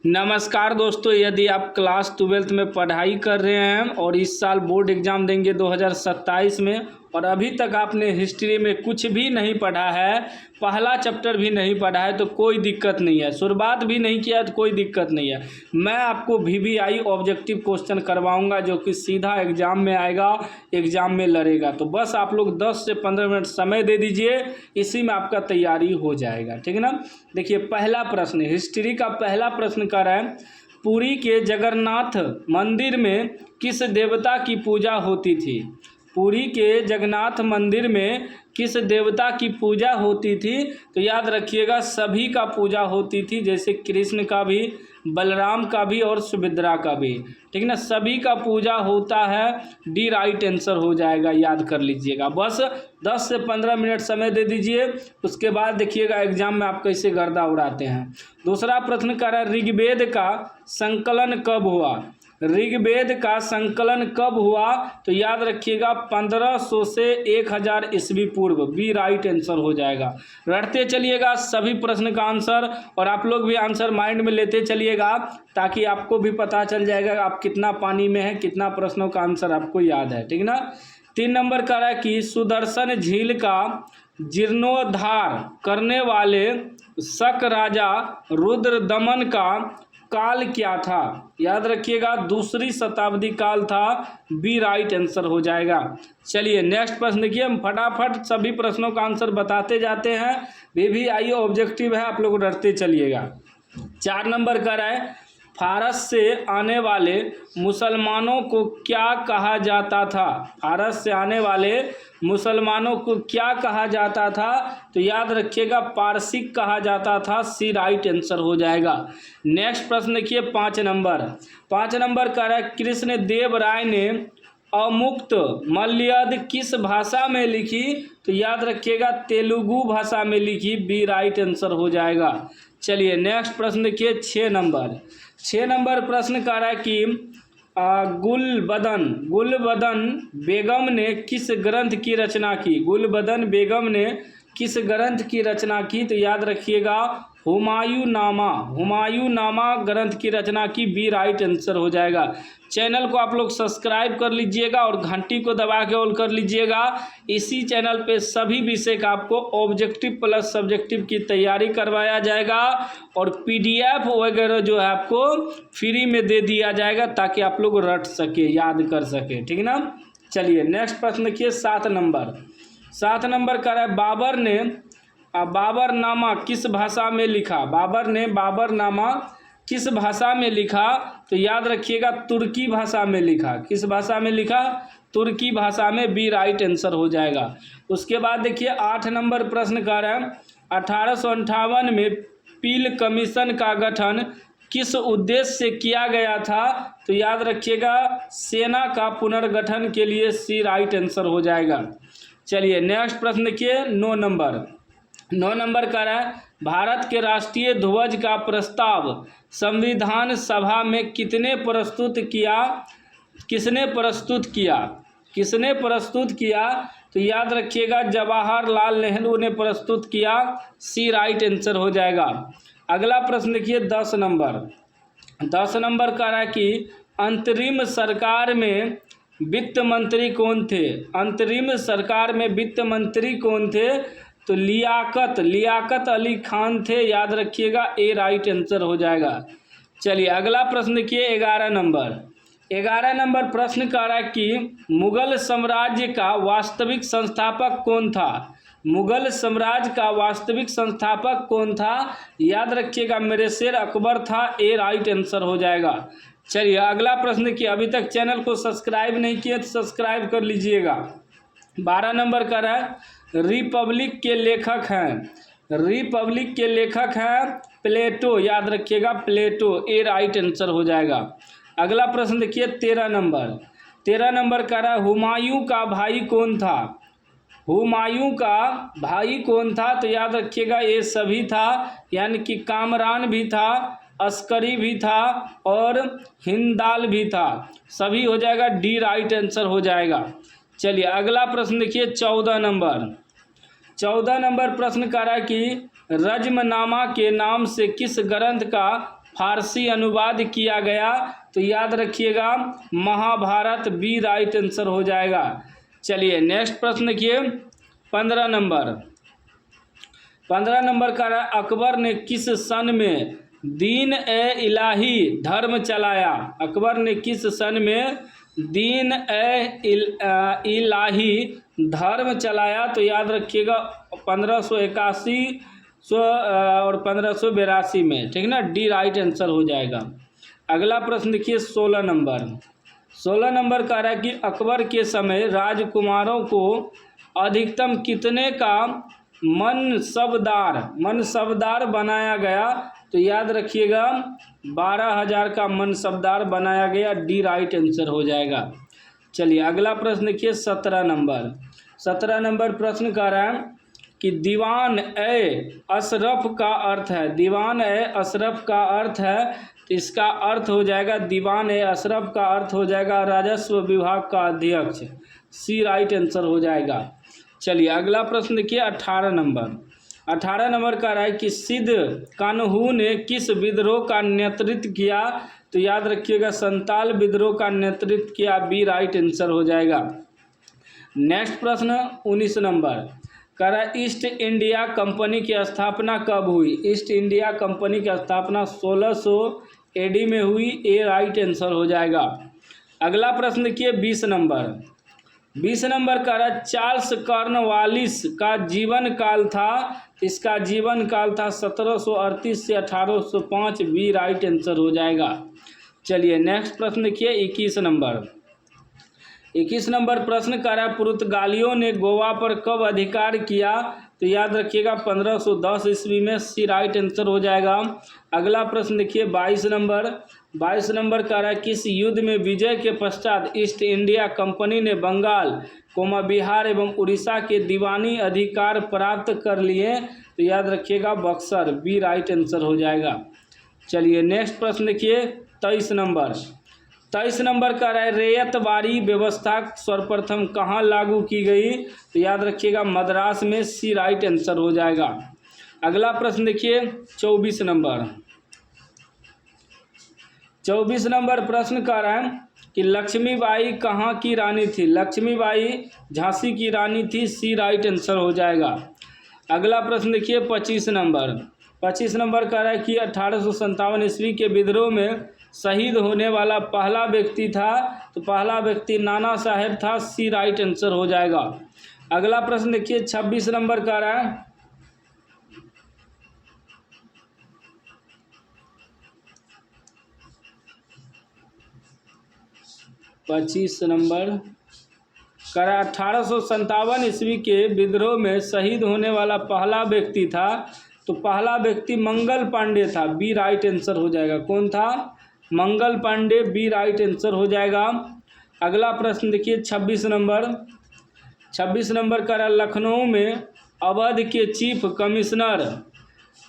नमस्कार दोस्तों, यदि आप क्लास 12th में पढ़ाई कर रहे हैं और इस साल बोर्ड एग्ज़ाम देंगे 2027 में और अभी तक आपने हिस्ट्री में कुछ भी नहीं पढ़ा है, पहला चैप्टर भी नहीं पढ़ा है तो कोई दिक्कत नहीं है। शुरुआत भी नहीं किया तो कोई दिक्कत नहीं है। मैं आपको VVI ऑब्जेक्टिव क्वेश्चन करवाऊंगा जो कि सीधा एग्ज़ाम में आएगा, एग्ज़ाम में लड़ेगा। तो बस आप लोग 10 से 15 मिनट समय दे दीजिए, इसी में आपका तैयारी हो जाएगा। ठीक है ना। देखिए, पहला प्रश्न हिस्ट्री का पहला प्रश्न कर रहा है, पुरी के जगन्नाथ मंदिर में किस देवता की पूजा होती थी? पुरी के जगन्नाथ मंदिर में किस देवता की पूजा होती थी? तो याद रखिएगा, सभी का पूजा होती थी, जैसे कृष्ण का भी, बलराम का भी और सुभद्रा का भी। ठीक है ना, सभी का पूजा होता है। डी राइट आंसर हो जाएगा, याद कर लीजिएगा। बस 10 से 15 मिनट समय दे दीजिए, उसके बाद देखिएगा एग्जाम में आप कैसे गर्दा उड़ाते हैं। दूसरा प्रश्न कर रहा है, ऋग्वेद का संकलन कब हुआ? ऋग्वेद का संकलन कब हुआ? तो याद रखिएगा 1500 से 1000 ईस्वी पूर्व। बी राइट आंसर हो जाएगा। रटते चलिएगा सभी प्रश्न का आंसर, और आप लोग भी आंसर माइंड में लेते चलिएगा ताकि आपको भी पता चल जाएगा आप कितना पानी में है, कितना प्रश्नों का आंसर आपको याद है। ठीक ना। 3 नंबर का है कि सुदर्शन झील का जीर्णोद्धार करने वाले शक राजा रुद्रदमन का काल क्या था? याद रखिएगा 2री शताब्दी काल था। बी राइट आंसर हो जाएगा। चलिए नेक्स्ट प्रश्न देखिए, हम फटाफट सभी प्रश्नों का आंसर बताते जाते हैं। VVI ऑब्जेक्टिव है, आप लोग डरते चलिएगा। 4 नंबर का है, फारस से आने वाले मुसलमानों को क्या कहा जाता था? फारस से आने वाले मुसलमानों को क्या कहा जाता था? तो याद रखिएगा पारसिक कहा जाता था। सी राइट आंसर हो जाएगा। नेक्स्ट प्रश्न देखिए 5 नंबर। 5 नंबर का है, कृष्ण देव राय ने अमुक्त मल्यद किस भाषा में लिखी? तो याद रखिएगा तेलुगु भाषा में लिखी। बी राइट आंसर हो जाएगा। चलिए नेक्स्ट प्रश्न देखिए 6 नंबर। 6 नंबर प्रश्न का है कि गुलबदन बेगम ने किस ग्रंथ की रचना की? गुलबदन बेगम ने किस ग्रंथ की रचना की? तो याद रखिएगा हुमायूंनामा ग्रंथ की रचना की। बी राइट आंसर हो जाएगा। चैनल को आप लोग सब्सक्राइब कर लीजिएगा और घंटी को दबा के ऑल कर लीजिएगा। इसी चैनल पे सभी विषय का आपको ऑब्जेक्टिव प्लस सब्जेक्टिव की तैयारी करवाया जाएगा और PDF वगैरह जो है आपको फ्री में दे दिया जाएगा ताकि आप लोग रट सके, याद कर सके। ठीक है ना। चलिए नेक्स्ट प्रश्न देखिए 7 नंबर। 7 नंबर का है, बाबर ने बाबरनामा किस भाषा में लिखा? बाबर ने बाबरनामा किस भाषा में लिखा? तो याद रखिएगा तुर्की भाषा में लिखा। किस भाषा में लिखा? तुर्की भाषा में। बी राइट आंसर हो जाएगा। उसके बाद देखिए 8 नंबर प्रश्न का है, 1858 में पील कमीशन का गठन किस उद्देश्य से किया गया था? तो याद रखिएगा सेना का पुनर्गठन के लिए। सी राइट आंसर हो जाएगा। चलिए नेक्स्ट प्रश्न देखिए 9 नंबर। 9 नंबर का है, भारत के राष्ट्रीय ध्वज का प्रस्ताव संविधान सभा में किसने प्रस्तुत किया? किसने प्रस्तुत किया? तो याद रखिएगा जवाहरलाल नेहरू ने प्रस्तुत किया। सी राइट आंसर हो जाएगा। अगला प्रश्न देखिए 10 नंबर। 10 नंबर का है कि अंतरिम सरकार में वित्त मंत्री कौन थे? अंतरिम सरकार में वित्त मंत्री कौन थे? तो लियाकत अली खान थे। याद रखिएगा ए राइट आंसर हो जाएगा। चलिए अगला प्रश्न देखिए 11 नंबर। 11 नंबर प्रश्न का है कि मुगल साम्राज्य का वास्तविक संस्थापक कौन था? मुगल साम्राज्य का वास्तविक संस्थापक कौन था? याद रखिएगा मेरे शेर अकबर था। ए राइट आंसर हो जाएगा। चलिए अगला प्रश्न देखिए, अभी तक चैनल को सब्सक्राइब नहीं किए तो सब्सक्राइब कर लीजिएगा। 12 नंबर का है, रिपब्लिक के लेखक हैं प्लेटो। याद रखिएगा प्लेटो। ए राइट आंसर हो जाएगा। अगला प्रश्न देखिए 13 नंबर। 13 नंबर का है, हुमायूं का भाई कौन था? हुमायूं का भाई कौन था? तो याद रखिएगा ये सभी था, यानी कि कामरान भी था, अस्करी भी था और हिंदाल भी था। सभी हो जाएगा। डी राइट आंसर हो जाएगा। चलिए अगला प्रश्न देखिए 14 नंबर। 14 नंबर प्रश्न का है कि रज्मनामा के नाम से किस ग्रंथ का फारसी अनुवाद किया गया? तो याद रखिएगा महाभारत, बी राइट आंसर हो जाएगा। चलिए नेक्स्ट प्रश्न देखिए 15 नंबर। 15 नंबर का अकबर ने किस सन में दीन ए इलाही धर्म चलाया? अकबर ने किस सन में दीन ए इलाही धर्म चलाया? तो याद रखिएगा 1581 और 1582 में, ठीक ना, डी राइट आंसर हो जाएगा। अगला प्रश्न देखिए 16 नंबर। 16 नंबर कह रहा है कि अकबर के समय राजकुमारों को अधिकतम कितने का मनसबदार बनाया गया? तो याद रखिएगा 12,000 का मनसबदार बनाया गया, डी राइट आंसर हो जाएगा। चलिए अगला प्रश्न देखिए 17 नंबर। 17 नंबर प्रश्न कह रहा है कि दीवान ए अशरफ का अर्थ है? दीवान ए अशरफ का अर्थ है, तो इसका अर्थ हो जाएगा दीवान ए अशरफ का अर्थ हो जाएगा राजस्व विभाग का अध्यक्ष, सी राइट आंसर हो जाएगा। चलिए अगला प्रश्न देखिए 18 नंबर। 18 नंबर का रहा है कि सिद्ध कान्हू ने किस विद्रोह का नेतृत्व किया? तो याद रखिएगा संताल विद्रोह का नेतृत्व किया, बी राइट आंसर हो जाएगा। नेक्स्ट प्रश्न 19 नंबर कह रहा है ईस्ट इंडिया कंपनी की स्थापना कब हुई? ईस्ट इंडिया कंपनी की स्थापना 1600 एडी में हुई, ए राइट आंसर हो जाएगा। अगला प्रश्न देखिए 20 नंबर। 20 नंबर कह रहा है चार्ल्स कॉर्नवालिस का जीवन काल था? इसका जीवन काल था 1738 से 1805, बी राइट आंसर हो जाएगा। चलिए नेक्स्ट प्रश्न देखिए 21 नंबर। 21 नंबर प्रश्न कह रहा है पुर्तगालियों ने गोवा पर कब अधिकार किया? तो याद रखिएगा 1510 ईस्वी में, सी राइट आंसर हो जाएगा। अगला प्रश्न देखिए 22 नंबर। 22 नंबर कह रहा है किस युद्ध में विजय के पश्चात ईस्ट इंडिया कंपनी ने बंगाल, बिहार एवं उड़ीसा के दीवानी अधिकार प्राप्त कर लिए? तो याद रखिएगा बक्सर, बी राइट आंसर हो जाएगा। चलिए नेक्स्ट प्रश्न देखिए 23 नंबर। 23 नंबर का है रैयतवाड़ी व्यवस्था सर्वप्रथम कहाँ लागू की गई? तो याद रखिएगा मद्रास में, सी राइट आंसर हो जाएगा। अगला प्रश्न देखिए 24 नंबर। 24 नंबर प्रश्न कह रहा है कि लक्ष्मीबाई कहाँ की रानी थी? लक्ष्मीबाई झांसी की रानी थी, सी राइट आंसर हो जाएगा। अगला प्रश्न देखिए 25 नंबर। 25 नंबर कह रहा है कि 1857 ईस्वी के विद्रोह में शहीद होने वाला पहला व्यक्ति था? तो पहला व्यक्ति नाना साहेब था, सी राइट आंसर हो जाएगा। अगला प्रश्न देखिए 26 नंबर कह रहा है 25 नंबर कह रहा 1857 ईस्वी के विद्रोह में शहीद होने वाला पहला व्यक्ति था? तो पहला व्यक्ति मंगल पांडे था, बी राइट आंसर हो जाएगा। कौन था? Mangal Pandey, B right answer हो जाएगा। अगला प्रश्न देखिए 26 नंबर। 26 नंबर का लखनऊ में अवध के चीफ कमिश्नर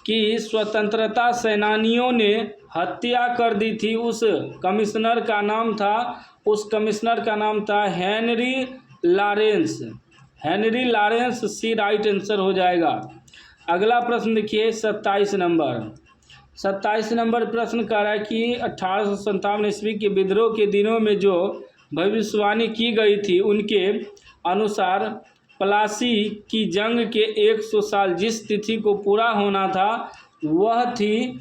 की स्वतंत्रता सेनानियों ने हत्या कर दी थी, उस कमिश्नर का नाम था हेनरी लॉरेंस। हेनरी लॉरेंस, सी राइट आंसर हो जाएगा। अगला प्रश्न देखिए 27 नंबर। 27 नंबर प्रश्न कह रहा है कि 1857 ईस्वी के विद्रोह के दिनों में जो भविष्यवाणी की गई थी उनके अनुसार प्लासी की जंग के 100 साल जिस तिथि को पूरा होना था वह थी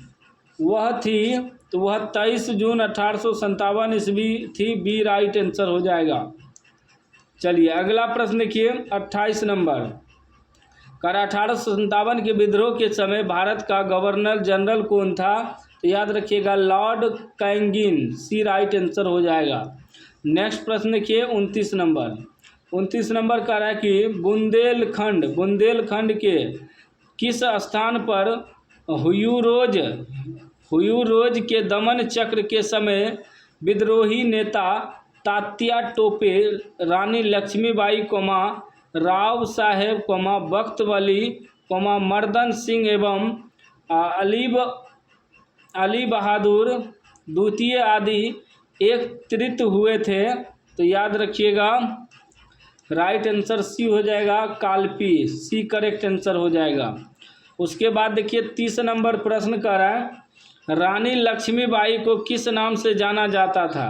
23 जून 1857 ईस्वी थी, बी राइट आंसर हो जाएगा। चलिए अगला प्रश्न देखिए 28 नंबर। कर 1857 के विद्रोह के समय भारत का गवर्नर जनरल कौन था? तो याद रखिएगा लॉर्ड कैंगिन, सी राइट आंसर हो जाएगा। नेक्स्ट प्रश्न देखिए 29 नंबर। 29 नंबर कह रहा है कि बुंदेलखंड के किस स्थान पर हुयूरोज के दमन चक्र के समय विद्रोही नेता तात्या टोपे, रानी लक्ष्मीबाई, राव साहेब, बख्त वली, मर्दन सिंह एवं अली बहादुर द्वितीय आदि एकत्रित हुए थे? तो याद रखिएगा राइट आंसर सी हो जाएगा, कालपी, सी करेक्ट आंसर हो जाएगा। उसके बाद देखिए 30 नंबर प्रश्न कर रहा है रानी लक्ष्मीबाई को किस नाम से जाना जाता था?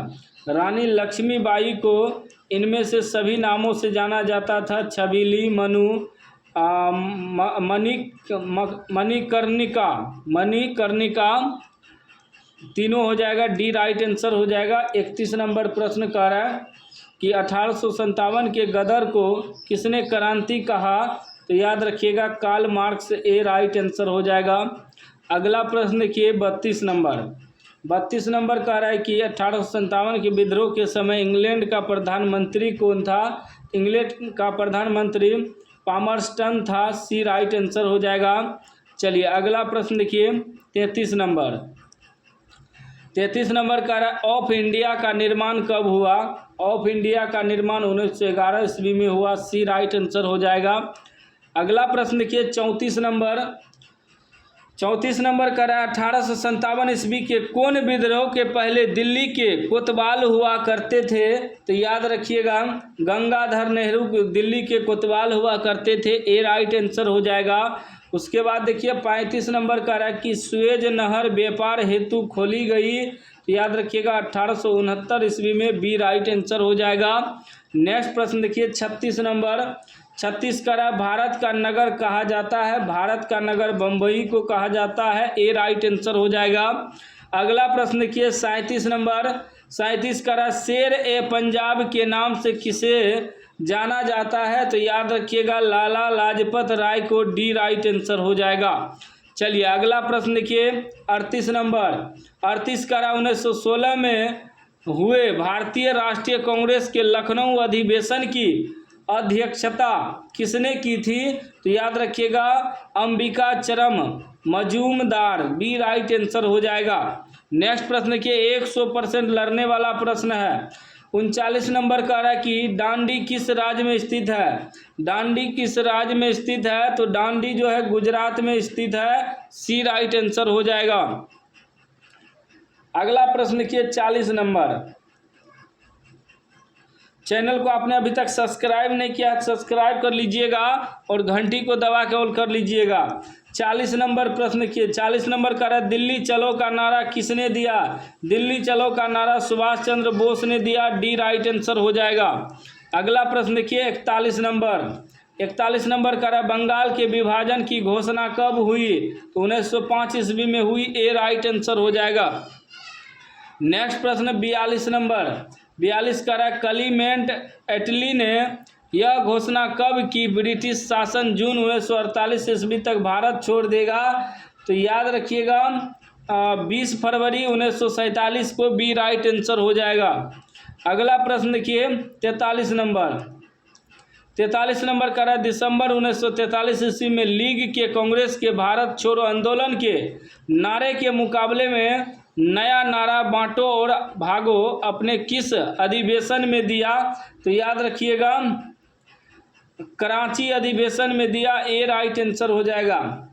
रानी लक्ष्मीबाई को इनमें से सभी नामों से जाना जाता था। छबीली, मनु, मणिकर्णिका, तीनों हो जाएगा। डी राइट आंसर हो जाएगा। 31 नंबर प्रश्न कह रहा है कि 1857 के गदर को किसने क्रांति कहा? तो याद रखिएगा कार्ल मार्क्स। ए राइट आंसर हो जाएगा। अगला प्रश्न देखिए 32 नंबर। 32 नंबर कह रहा है कि 1857 के विद्रोह के समय इंग्लैंड का प्रधानमंत्री कौन था? इंग्लैंड का प्रधानमंत्री पामरस्टन था। सी राइट आंसर हो जाएगा। चलिए अगला प्रश्न देखिए 33 नंबर। 33 नंबर कह रहा है ऑफ इंडिया का निर्माण कब हुआ? ऑफ इंडिया का निर्माण 1911 ईस्वी में हुआ। सी राइट आंसर हो जाएगा। अगला प्रश्न देखिए 34 नंबर। 34 नंबर कह रहा है 1857 ईस्वी के कौन विद्रोह के पहले दिल्ली के कोतवाल हुआ करते थे? तो याद रखिएगा गंगाधर नेहरू दिल्ली के कोतवाल हुआ करते थे। ए राइट आंसर हो जाएगा। उसके बाद देखिए 35 नंबर कह रहा है कि सुएज नहर व्यापार हेतु खोली गई। तो याद रखिएगा 1869 ईस्वी में। बी राइट आंसर हो जाएगा। नेक्स्ट प्रश्न देखिए 36 नंबर। 36 कह रहा है भारत का नगर कहा जाता है? भारत का नगर बम्बई को कहा जाता है। ए राइट आंसर हो जाएगा। अगला प्रश्न देखिए 37 नंबर। 37 कह रहा है शेर ए पंजाब के नाम से किसे जाना जाता है? तो याद रखिएगा लाला लाजपत राय को। डी राइट आंसर हो जाएगा। चलिए अगला प्रश्न देखिए 38 नंबर। 38 कह रहा है 1916 में हुए भारतीय राष्ट्रीय कांग्रेस के लखनऊ अधिवेशन की अध्यक्षता किसने की थी? तो याद रखिएगा अंबिका चरम मजूमदार। बी राइट आंसर हो जाएगा। नेक्स्ट प्रश्न देखिए 100% लड़ने वाला प्रश्न है। 39 नंबर कह रहा है कि डांडी किस राज्य में स्थित है? डांडी किस राज्य में स्थित है? तो डांडी जो है गुजरात में स्थित है। सी राइट आंसर हो जाएगा। अगला प्रश्न देखिए 40 नंबर। चैनल को आपने अभी तक सब्सक्राइब नहीं किया है, सब्सक्राइब कर लीजिएगा और घंटी को दबा के ऑल कर लीजिएगा। 40 नंबर प्रश्न देखिए। 40 नंबर का है दिल्ली चलो का नारा किसने दिया? दिल्ली चलो का नारा सुभाष चंद्र बोस ने दिया। डी राइट आंसर हो जाएगा। अगला प्रश्न देखिए 41 नंबर। 41 नंबर का है बंगाल के विभाजन की घोषणा कब हुई? तो 1905 ईस्वी में हुई। ए राइट आंसर हो जाएगा। नेक्स्ट प्रश्न 42 नंबर। 42 का है क्लीमेंट एटली ने यह घोषणा कब की ब्रिटिश शासन जून 1948 ईस्वी तक भारत छोड़ देगा? तो याद रखिएगा 20 फरवरी 1947 को। बी राइट आंसर हो जाएगा। अगला प्रश्न देखिए 43 नंबर। 43 नंबर का है दिसंबर 1943 ईस्वी में लीग के कांग्रेस के भारत छोड़ो आंदोलन के नारे के मुकाबले में नया नारा बांटो और भागो अपने किस अधिवेशन में दिया? तो याद रखिएगा कराची अधिवेशन में दिया। ए राइट आंसर हो जाएगा।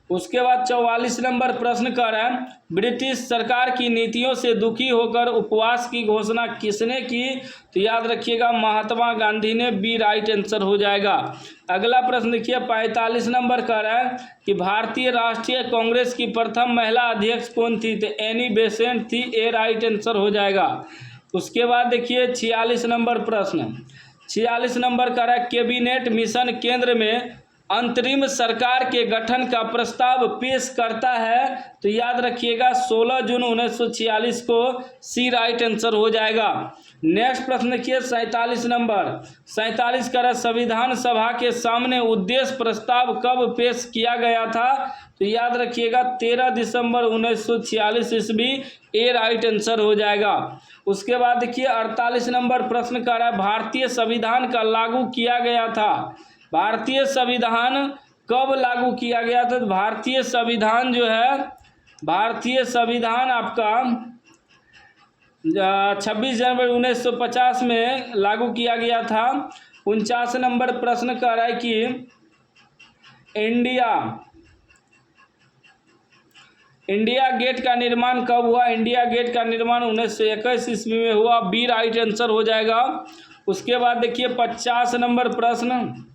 उसके बाद 44 नंबर प्रश्न कर है ब्रिटिश सरकार की नीतियों से दुखी होकर उपवास की घोषणा किसने की? तो याद रखिएगा महात्मा गांधी ने। बी राइट आंसर हो जाएगा। अगला प्रश्न देखिए 45 नंबर कर है कि भारतीय राष्ट्रीय कांग्रेस की प्रथम महिला अध्यक्ष कौन थी? तो एनी बेसेंट थी। ए राइट आंसर हो जाएगा। उसके बाद देखिए 46 नंबर प्रश्न। 46 नंबर कर है कैबिनेट मिशन केंद्र में अंतरिम सरकार के गठन का प्रस्ताव पेश करता है? तो याद रखिएगा 16 जून 1946 को। सी राइट आंसर हो जाएगा। नेक्स्ट प्रश्न देखिए 47 नंबर। 47 का संविधान सभा के सामने उद्देश्य प्रस्ताव कब पेश किया गया था? तो याद रखिएगा 13 दिसंबर 1946 ईस्वी। ए राइट आंसर हो जाएगा। उसके बाद देखिए 48 नंबर प्रश्न का भारतीय संविधान का लागू किया गया था? भारतीय संविधान कब लागू किया गया था? तो भारतीय संविधान जो है भारतीय संविधान आपका 26 जनवरी 1950 में लागू किया गया था। 49 नंबर प्रश्न कह रहा है कि इंडिया गेट का निर्माण कब हुआ? इंडिया गेट का निर्माण 1921 ईस्वी में हुआ। बी राइट आंसर हो जाएगा। उसके बाद देखिए 50 नंबर प्रश्न।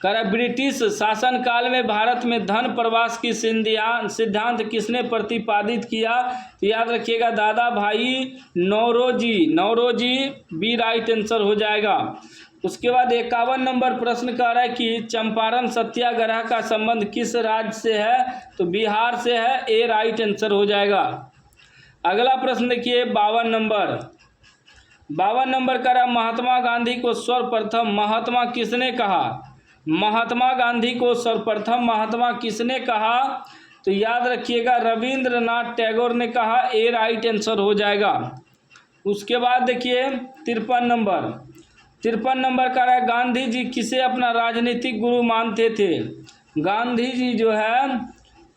कह रहा ब्रिटिश शासनकाल में भारत में धन प्रवास की सिद्धांत किसने प्रतिपादित किया? तो याद रखिएगा Dadabhai Naoroji. Naoroji B right answer हो जाएगा। उसके बाद 51 नंबर प्रश्न कह रहा है कि चंपारण सत्याग्रह का संबंध किस राज्य से है? तो बिहार से है, ए राइट आंसर हो जाएगा। अगला प्रश्न देखिए 52 नंबर। 52 नंबर कह रहा महात्मा गांधी को सर्वप्रथम महात्मा किसने कहा? महात्मा गांधी को सर्वप्रथम महात्मा किसने कहा? तो याद रखिएगा रविंद्रनाथ टैगोर ने कहा, ए राइट आंसर हो जाएगा। उसके बाद देखिए 53 नंबर। 53 नंबर का है गांधी जी किसे अपना राजनीतिक गुरु मानते थे? गांधी जी जो है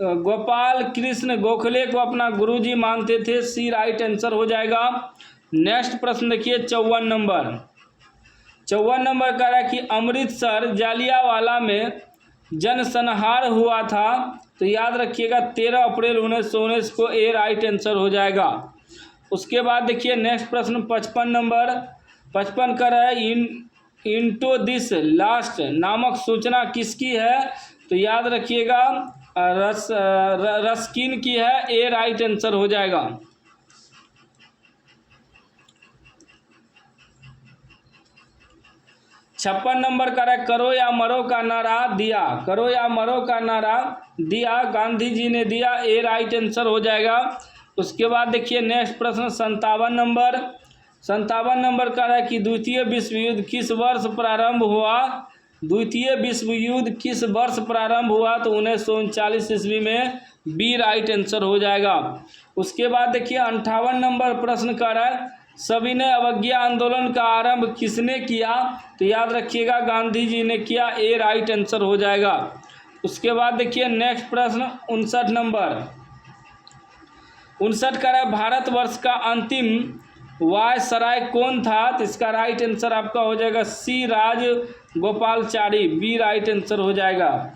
गोपाल कृष्ण गोखले को अपना गुरुजी मानते थे, सी राइट आंसर हो जाएगा। नेक्स्ट प्रश्न देखिए 54 नंबर। 54 नंबर कह रहा है कि अमृतसर जालियांवाला में जनसंहार हुआ था, तो याद रखिएगा 13 अप्रैल 1919 को, ए राइट आंसर हो जाएगा। उसके बाद देखिए नेक्स्ट प्रश्न 55 नंबर। 55 कर रहा है इंटो दिस लास्ट नामक सूचना किसकी है? तो याद रखिएगा रस्किन की है, ए राइट आंसर हो जाएगा। छप्पन नंबर का है करो या मरो का नारा दिया। करो या मरो का नारा दिया गांधी जी ने दिया, ए राइट आंसर हो जाएगा। उसके बाद देखिए नेक्स्ट प्रश्न 57 नंबर। 57 नंबर का है कि द्वितीय विश्व युद्ध किस वर्ष प्रारंभ हुआ? द्वितीय विश्व युद्ध किस वर्ष प्रारंभ हुआ? तो 1939 ईस्वी में, बी राइट आंसर हो जाएगा। उसके बाद देखिए 58 नंबर प्रश्न कर रहा है सविनय अवज्ञा आंदोलन का आरंभ किसने किया? तो याद रखिएगा गांधी जी ने किया, ए राइट आंसर हो जाएगा। उसके बाद देखिए नेक्स्ट प्रश्न 59 नंबर। 59 का है भारतवर्ष का अंतिम वायसराय कौन था? तो इसका राइट आंसर आपका हो जाएगा सी राज गोपालचारी, बी राइट आंसर हो जाएगा।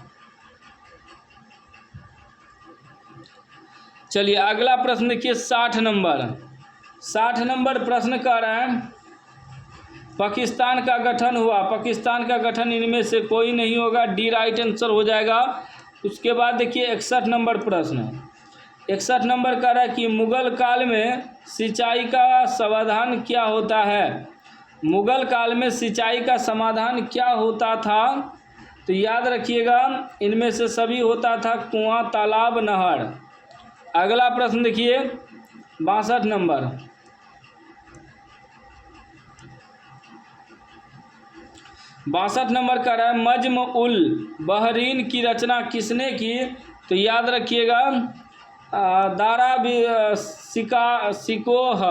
चलिए अगला प्रश्न देखिए 60 नंबर। 60 नंबर प्रश्न कर रहा है पाकिस्तान का गठन हुआ। पाकिस्तान का गठन इनमें से कोई नहीं होगा, डी राइट आंसर हो जाएगा। उसके बाद देखिए 61 नंबर प्रश्न। 61 नंबर कह रहा है कि मुगल काल में सिंचाई का समाधान क्या होता है? मुगल काल में सिंचाई का समाधान क्या होता था? तो याद रखिएगा इनमें से सभी होता था कुआं, तालाब, नहर। अगला प्रश्न देखिए 62 नंबर। 62 नंबर का है मज्म उल बहरीन की रचना किसने की? तो याद रखिएगा दारा सिकोह,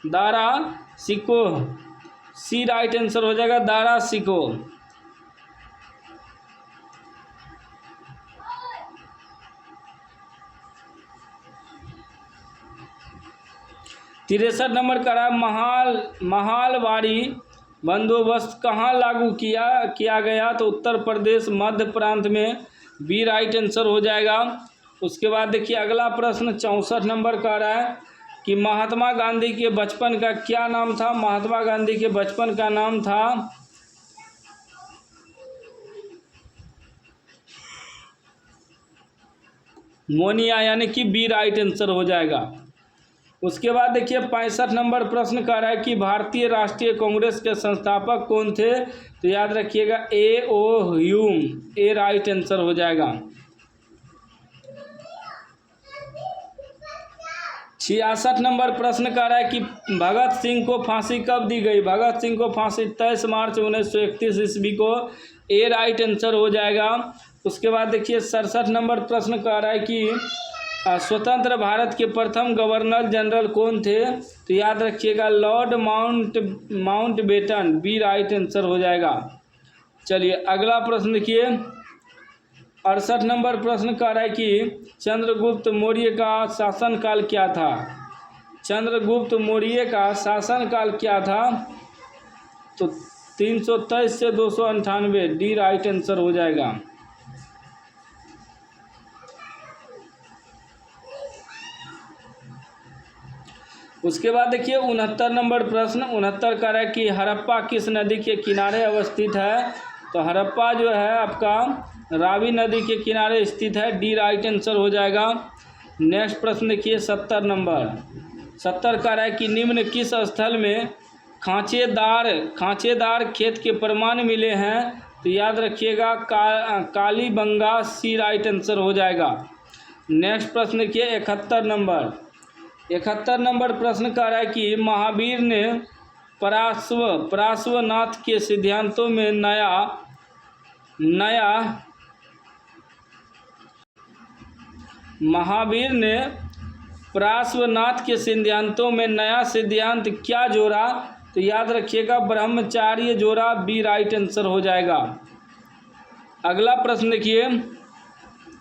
दारा सिकोह, सी राइट आंसर हो जाएगा, दारा सिकोह। तिरसठ नंबर का महालवाड़ी बंदोबस्त कहाँ लागू किया गया? तो उत्तर प्रदेश मध्य प्रांत में, बी राइट आंसर हो जाएगा। उसके बाद देखिए अगला प्रश्न 64 नंबर का रहा है कि महात्मा गांधी के बचपन का क्या नाम था? महात्मा गांधी के बचपन का नाम था मोनिया, यानी कि बी राइट आंसर हो जाएगा। उसके बाद देखिए 65 नंबर प्रश्न कर रहा है कि भारतीय राष्ट्रीय कांग्रेस के संस्थापक कौन थे? तो याद रखिएगा ए.ओ. ह्यूम, ए राइट आंसर हो जाएगा। 66 नंबर प्रश्न कर रहा है कि भगत सिंह को फांसी कब दी गई? भगत सिंह को फांसी 23 मार्च 1931 ईस्वी को, ए राइट आंसर हो जाएगा। उसके बाद देखिए 67 नंबर प्रश्न कर रहा है कि स्वतंत्र भारत के प्रथम गवर्नर जनरल कौन थे? तो याद रखिएगा Lord Mountbatten, B right answer हो जाएगा। चलिए अगला प्रश्न देखिए 68 नंबर प्रश्न कर रहा है कि चंद्रगुप्त मौर्य का शासनकाल क्या था? चंद्रगुप्त मौर्य का शासनकाल क्या था? तो 323 से 298, डी राइट आंसर हो जाएगा। उसके बाद देखिए 69 नंबर प्रश्न। 69 का है कि हड़प्पा किस नदी के किनारे अवस्थित है? तो हड़प्पा जो है आपका रावी नदी के किनारे स्थित है, डी राइट आंसर हो जाएगा। नेक्स्ट प्रश्न देखिए 70 नंबर। 70 कह रहा है कि निम्न किस स्थल में खांचेदार खेत के प्रमाण मिले हैं? तो याद रखिएगा कालीबंगा, सी राइट आंसर हो जाएगा। नेक्स्ट प्रश्न देखिए 71 नंबर। 71 नंबर प्रश्न कह रहा है कि महावीर ने पार्श्वनाथ के सिद्धांतों में महावीर ने पार्श्वनाथ के सिद्धांतों में नया सिद्धांत क्या जोड़ा? तो याद रखिएगा ब्रह्मचार्य जोड़ा, बी राइट आंसर हो जाएगा। अगला प्रश्न देखिए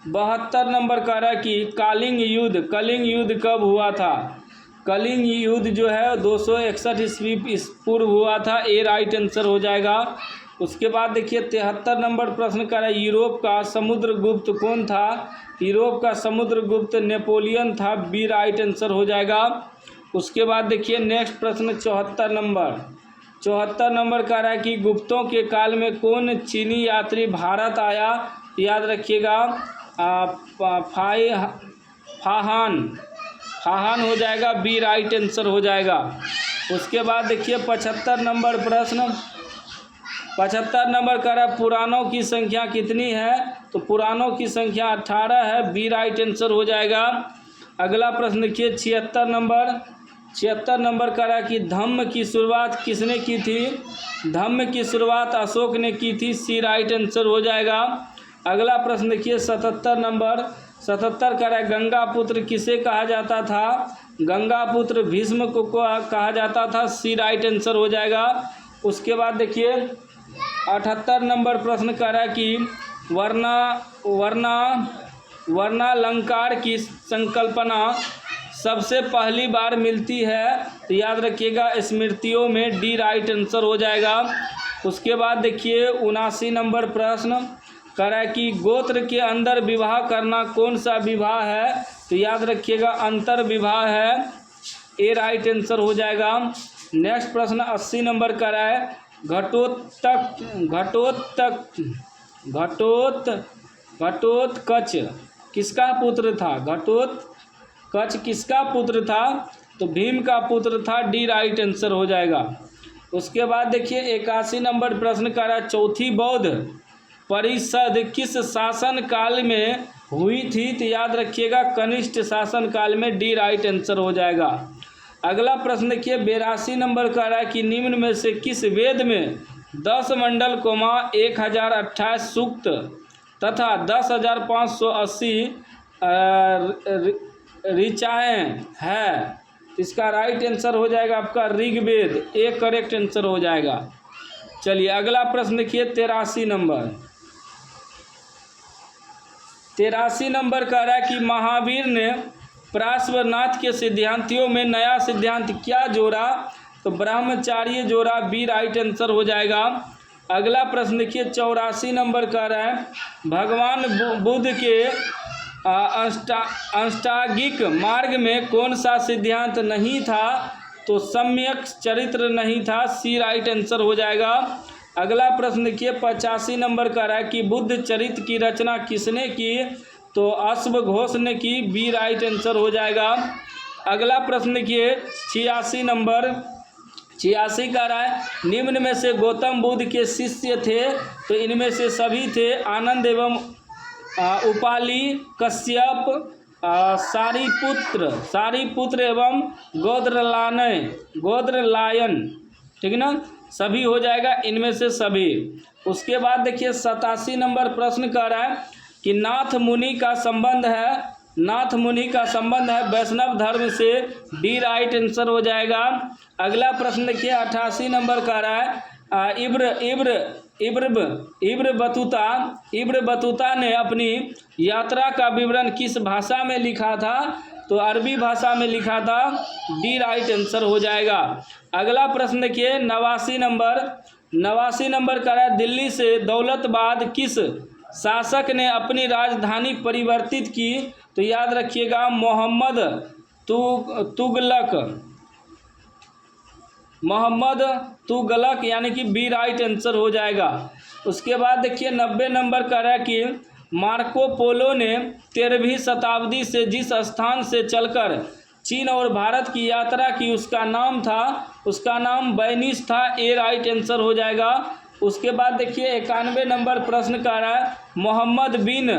72 नंबर कह रहा है कि कलिंग युद्ध कब हुआ था? कलिंग युद्ध जो है 261 ईस्वी पूर्व हुआ था, ए राइट आंसर हो जाएगा। उसके बाद देखिए 73 नंबर प्रश्न कह रहा है यूरोप का समुद्रगुप्त कौन था? यूरोप का समुद्रगुप्त नेपोलियन था, बी राइट आंसर हो जाएगा। उसके बाद देखिए नेक्स्ट प्रश्न 74 नंबर कह रहा है कि गुप्तों के काल में कौन चीनी यात्री भारत आया? याद रखिएगा फाहान हो जाएगा, बी राइट आंसर हो जाएगा। उसके बाद देखिए 75 नंबर प्रश्न 75 नंबर कह रहा है पुराणों की संख्या कितनी है? तो पुराणों की संख्या 18 है, बी राइट आंसर हो जाएगा। अगला प्रश्न देखिए 76 नंबर कह रहा है कि धम्म की शुरुआत किसने की थी? धम्म की शुरुआत अशोक ने की थी, सी राइट आंसर हो जाएगा। अगला प्रश्न देखिए 77 नंबर 77 कह रहा है गंगा पुत्र किसे कहा जाता था? गंगा पुत्र भीष्म को कहा जाता था, सी राइट आंसर हो जाएगा। उसके बाद देखिए 78 नंबर प्रश्न कह रहा है कि वर्णालंकार की संकल्पना सबसे पहली बार मिलती है? तो याद रखिएगा स्मृतियों में, डी राइट आंसर हो जाएगा। उसके बाद देखिए 79 नंबर प्रश्न कह रहा है कि गोत्र के अंदर विवाह करना कौन सा विवाह है? तो याद रखिएगा अंतर विवाह है, ए राइट आंसर हो जाएगा। नेक्स्ट प्रश्न 80 नंबर कह रहा है घटोत्कच किसका पुत्र था? घटोत्कच किसका पुत्र था? तो भीम का पुत्र था, डी राइट आंसर हो जाएगा। उसके बाद देखिए 81 नंबर प्रश्न कह रहा है चौथी बौद्ध परिषद किस शासन काल में हुई थी? तो याद रखिएगा कनिष्ठ शासन काल में, डी राइट आंसर हो जाएगा। अगला प्रश्न देखिए 82 नंबर कह रहा है कि निम्न में से किस वेद में 10 मंडल 1028 सूक्त तथा 10,580 ऋचाएँ है? इसका राइट आंसर हो जाएगा आपका ऋग्वेद, ए करेक्ट आंसर हो जाएगा। चलिए अगला प्रश्न देखिए 83 नंबर कह रहा है कि महावीर ने पार्श्वनाथ के सिद्धांतियों में नया सिद्धांत क्या जोड़ा? तो ब्रह्मचार्य जोड़ा, बी राइट आंसर हो जाएगा। अगला प्रश्न देखिए 84 नंबर कह रहा है भगवान बुद्ध के अष्टांगिक मार्ग में कौन सा सिद्धांत नहीं था? तो सम्यक चरित्र नहीं था, सी राइट आंसर हो जाएगा। अगला प्रश्न देखिए 85 नंबर का रहा है कि बुद्ध चरित्र की रचना किसने की? तो अश्वघोष ने की, बी राइट आंसर हो जाएगा। अगला प्रश्न देखिए 86 का रहा है निम्न में से गौतम बुद्ध के शिष्य थे? तो इनमें से सभी थे, आनंद एवं उपाली, कश्यप, सारीपुत्र एवं गोद्रलायन, ठीक ना, सभी हो जाएगा इनमें से सभी। उसके बाद देखिए 87 नंबर प्रश्न कर रहा है कि नाथ मुनि का संबंध है वैष्णव धर्म से, डी राइट आंसर हो जाएगा। अगला प्रश्न देखिए 88 नंबर का रहा है इब्र बतूता ने अपनी यात्रा का विवरण किस भाषा में लिखा था? तो अरबी भाषा में लिखा था, डी राइट आंसर हो जाएगा। अगला प्रश्न देखिए 89 नंबर का है दिल्ली से दौलताबाद किस शासक ने अपनी राजधानी परिवर्तित की? तो याद रखिएगा मोहम्मद तुगलक, यानी कि बी राइट आंसर हो जाएगा। उसके बाद देखिए 90 नंबर का है कि मार्को पोलो ने 13वीं शताब्दी से जिस स्थान से चलकर चीन और भारत की यात्रा की उसका नाम वेनिस था। ए राइट आंसर हो जाएगा। उसके बाद देखिए 91 नंबर प्रश्न का है मोहम्मद बिन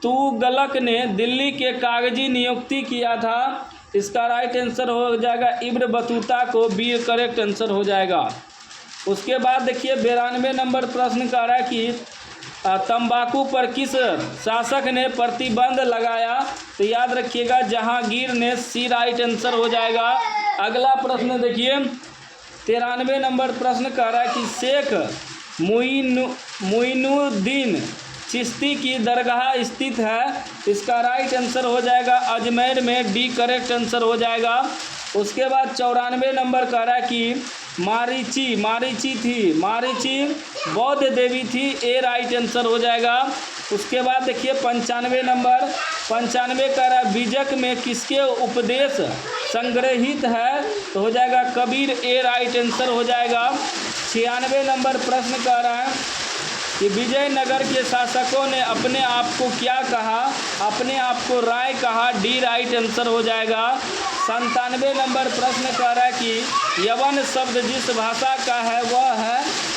तुगलक ने दिल्ली के कागजी नियुक्ति किया था। इसका राइट आंसर हो जाएगा इब्न बतूता को। बी करेक्ट आंसर हो जाएगा। उसके बाद देखिए 92 नंबर प्रश्न का है कि तंबाकू पर किस शासक ने प्रतिबंध लगाया। तो याद रखिएगा जहांगीर ने। सी राइट आंसर हो जाएगा। अगला प्रश्न देखिए 93 नंबर प्रश्न कर रहा है कि शेख मुइनुद्दीन चिश्ती की दरगाह स्थित है। इसका राइट आंसर हो जाएगा अजमेर में। डी करेक्ट आंसर हो जाएगा। उसके बाद 94 नंबर कह रहा है कि मारीची बौद्ध देवी थी। ए राइट आंसर हो जाएगा। उसके बाद देखिए 95 नंबर कह रहा है बीजक में किसके उपदेश संग्रहित है। तो हो जाएगा कबीर। ए राइट आंसर हो जाएगा। 96 नंबर प्रश्न कह रहा है कि विजयनगर के शासकों ने अपने आप को क्या कहा। अपने आप को राय कहा। डी राइट आंसर हो जाएगा। 97 नंबर प्रश्न कह रहा है कि यवन शब्द जिस भाषा का है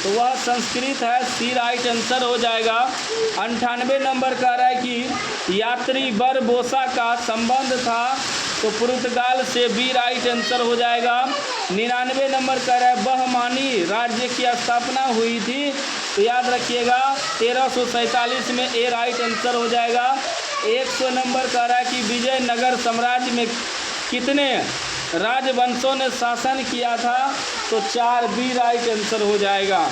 वह संस्कृत है। सी राइट आंसर हो जाएगा। 98 नंबर कह रहा है कि यात्री बरबोसा का संबंध था तो पुर्तगाल से। बी राइट आंसर हो जाएगा। 99 नंबर कह रहा है बहमानी राज्य की स्थापना हुई थी। तो याद रखिएगा 1347 में। ए राइट आंसर हो जाएगा। 100 नंबर कह रहा है कि विजयनगर साम्राज्य में कितने राजवंशों ने शासन किया था। तो 4। बी राइट आंसर हो जाएगा।